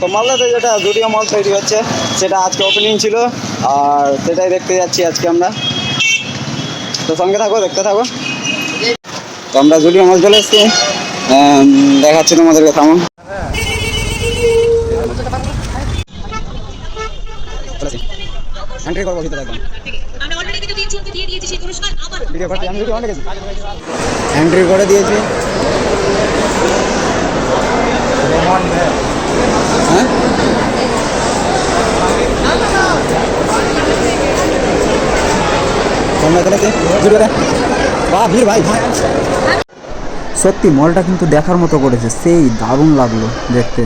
তো মালদাতে যেটা জুডিও মল তৈরি হচ্ছে সেটা আজকে ওপেনিং ছিল, আর সেটাই দেখতে যাচ্ছি আজকে আমরা। তো সঙ্গে থাকো, দেখতে থাকো। তো আমরা জুডিও মল চলে এসেছি, দেখাচ্ছি তোমাদেরকে, থামো। এন্ট্রি করবো ভিতরে একদম। এন্ট্রি করে দিয়েছি। হ্যাঁ, ভিড় ভাই। সত্যি মলটা কিন্তু দেখার মতো করেছে, সেই দারুণ লাগলো দেখতে।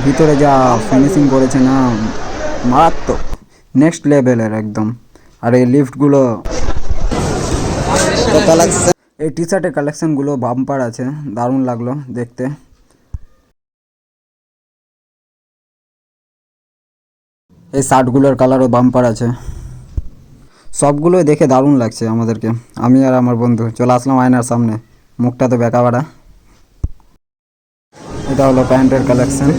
ভিতরে যা ফিনিশিং করেছে না, মারাত্মক, নেক্সট লেভেলের একদম। আর এই লিফটগুলো, এই টি শার্টের কালেকশানগুলো বাম্পার আছে, দারুণ লাগলো দেখতে। এই শার্টগুলোর কালারও বাম্পার আছে, সবগুলোই দেখে দারুণ লাগছে আমাদেরকে। আমি আর আমার বন্ধু চলে আসলাম আয়নার সামনে, মুখটা তো বেঁকা বাড়া। এটা হলো প্যান্টের কালেকশান,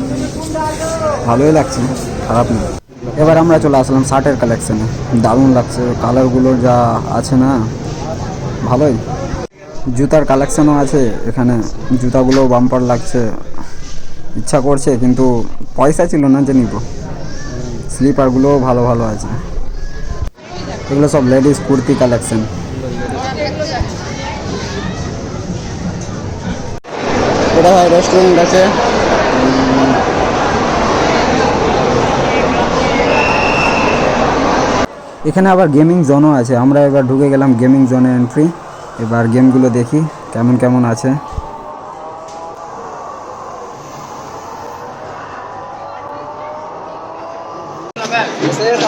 ভালোই লাগছে, খারাপ না। এবার আমরা চলে আসলাম শার্টের কালেকশানে, দারুণ লাগছে, কালারগুলো যা আছে না, ভালোই। জুতার কালেকশানও আছে এখানে, জুতাগুলোও বাম্পার লাগছে। ইচ্ছা করছে কিন্তু পয়সা ছিল না যে নিব। স্লিপারগুলোও ভালো ভালো আছে। এগুলো সব লেডিস কুর্তি কালেকশান। এটা হয় রেস্টুরেন্ট আছে। এখানে আবার গেমিং জোনও আছে, আমরা এবার ঢুকে গেলাম গেমিং জোনে এন্ট্রি। এবার গেমগুলো দেখি কেমন কেমন আছে।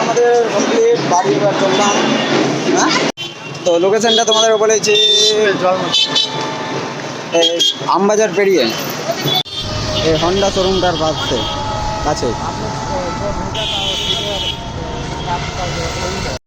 আমাদের কমপ্লিট বাড়ি এবার চললাম। হ্যাঁ, তো লোকেশনটা তোমাদের বলেছি, আমবাজার পেরিয়ে এই হন্ডা শোরুমটার কাছে।